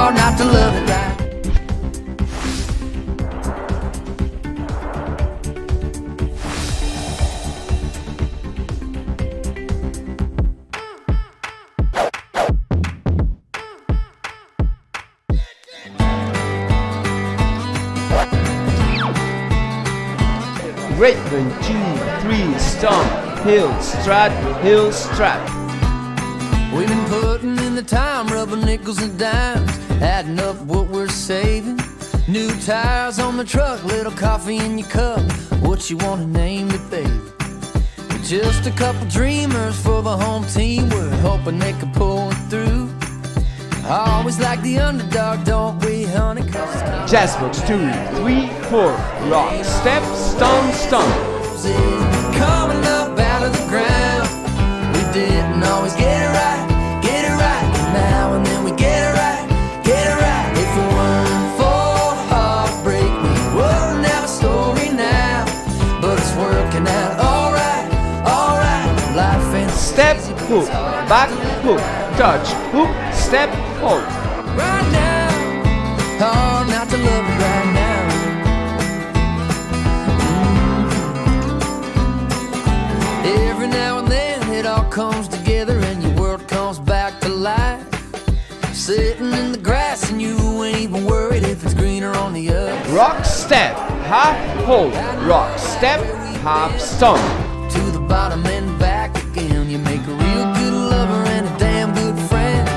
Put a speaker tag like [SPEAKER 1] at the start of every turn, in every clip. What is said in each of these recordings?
[SPEAKER 1] hard not to love it right.
[SPEAKER 2] Great, 1, 2, 3, stomp, heel, strat.
[SPEAKER 1] We've been putting in the time, rubbing nickels and dimes, adding up what we're saving. New tires on the truck, little coffee in your cup. What you wanna name it, baby? We're just a couple dreamers for the home team. We're hoping they can pull it through. Always like the underdog, don't we, honey?
[SPEAKER 2] Jazz box 2, 3, 4, rock, step, stomp.
[SPEAKER 1] Coming up out of the ground. We didn't always get it right. Now and then we get it right. If it weren't for heartbreak, we wouldn't have a story now. But it's working out alright. Life ain't
[SPEAKER 2] Step, hook, back, hook, touch, hook, step, hold.
[SPEAKER 1] right now. Hard not to love it right now. Every now and then it all comes together and your world comes back to life. Sitting in the grass and you ain't even worried if it's greener on the other.
[SPEAKER 2] Rock, step, half, hold, rock, step, half, stomp.
[SPEAKER 1] To the bottom and back again. You make a real good lover and a damn good friend.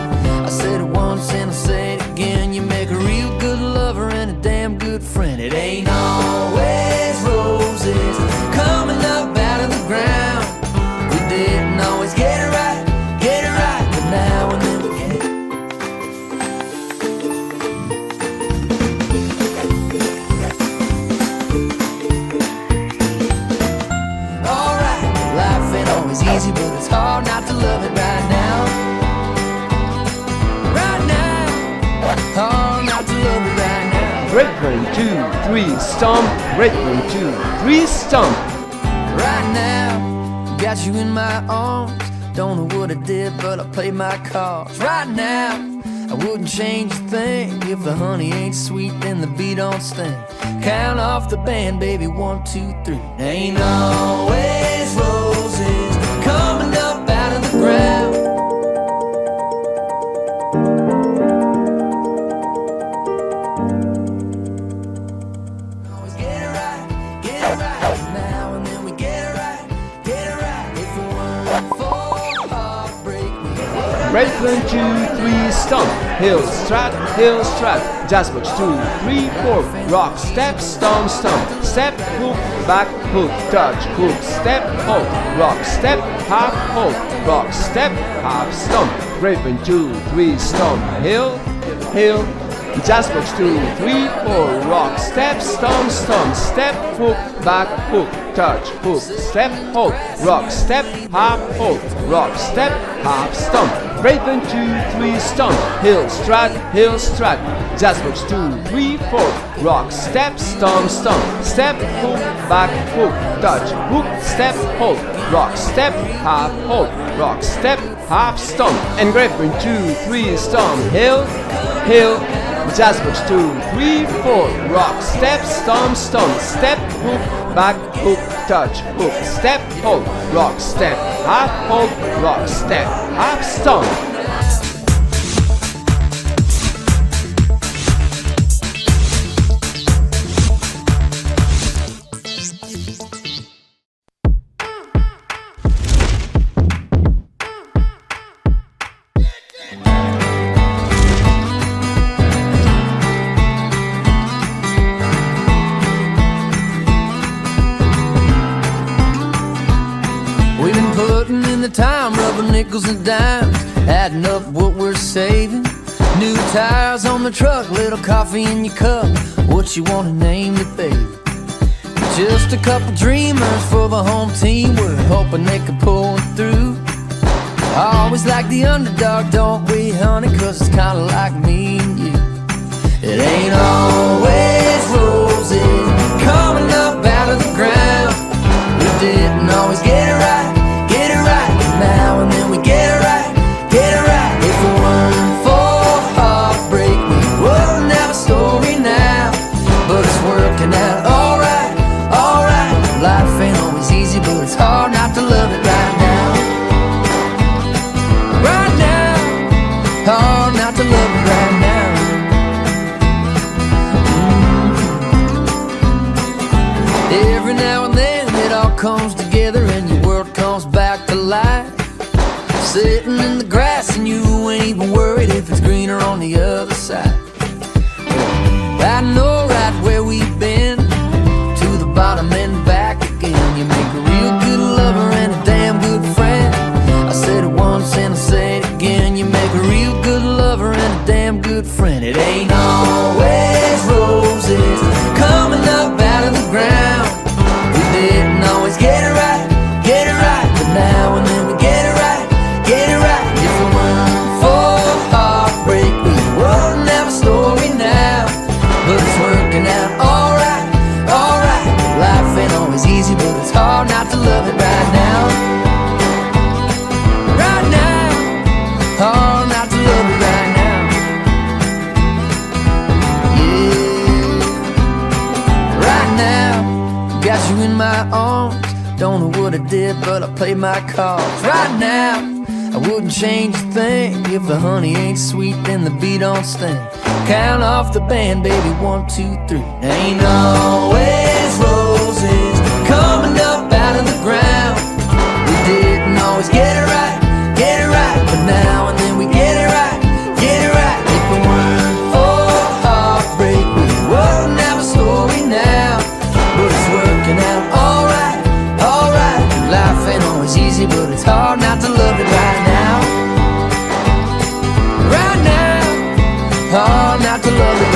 [SPEAKER 1] I said it once and I say it again. You make a real good lover and a damn good friend. It ain't always roses coming up out of the ground. We didn't always get it right, but now and then we get it. Alright, life ain't always easy, but it's hard not to love it right now. Hard not to love it right now.
[SPEAKER 2] Great, 1, 2, 3, stomp. Great, 1, 2, 3, stomp.
[SPEAKER 1] Right now, got you in my arms. Don't know what I did, but I played my cards. Right now, I wouldn't change a thing. If the honey ain't sweet, then the beat don't sting. Count off the band, baby, 1, 2, 3. Ain't always roses coming up out of the ground. Always get it right. Now and then we get it right. If it weren't for heartbreak, we
[SPEAKER 2] Great, 1, 2, 3, stomp, heel, strat, jazz box 2, 3, 4, rock, step, stomp, step, hook, back, hook, touch, hook, step, hold, rock, step, half, hold, rock, step, half, stomp. Great, 1, 2, 3, stomp, heel, jazz box 2, 3, 4, rock, step, stomp, step, hook, back, hook, touch, hook, step, hold, rock, step, half, hold, rock, step, half, stomp. Great, 1, 2, 3, stomp, heel, strat, jazz box 2, 3, 4, rock, step, stomp, step, hook, back, hook, touch, hook, step, hold, rock, step, half, hold, rock, step, half, stomp. And great, 1, 2, 3, stomp, heel, jazz box 2, 3, 4, rock, step, stomp, step, hook, back, hook, touch, hook, step, hold, rock, step, half, hold, rock, step, half, stomp.
[SPEAKER 1] putting in the time, rubbing nickels and dimes, adding up what we're saving. New tires on the truck, little coffee in your cup. What you wanna name it, baby? Just a couple dreamers for the home team. We're hoping they can pull it through. Always like the underdog, don't we, honey? Cause it's kinda like me and you. It ain't always roses coming up out of the ground. We didn't always get it right. Now and then we get it right. If it weren't for heartbreak, we comes together and your world comes back to life. Sitting in the grass and you ain't even worried if it's greener on the other side. I know right where we've been, to the bottom and back again. You make a real good lover and a damn good friend. I said it once and I'll say it again. You make a real good lover and a damn good friend. It ain't always roses coming up out of the ground. We didn't always get it right, but now and then we get it right, get it right. If it weren't for heartbreak, we wouldn't have a story now. But it's working out alright, alright. Life ain't always easy, but it's hard not to love it right now. Right now, hard not to love it right now. Yeah, right now, got you in my arms. Don't know what I did, but I played my cards. Right now, I wouldn't change a thing. If the honey ain't sweet, then the beat don't sting. Count off the band, baby, 1, 2, 3. Ain't always roses coming up out of the ground. We didn't always get it right, but now and then we get it right, get it right. If it weren't for heartbreak, we wouldn't have a story now. But it's working out alright, alright. Life ain't always easy, but it's hard not to love it right now. Right now, hard not to love it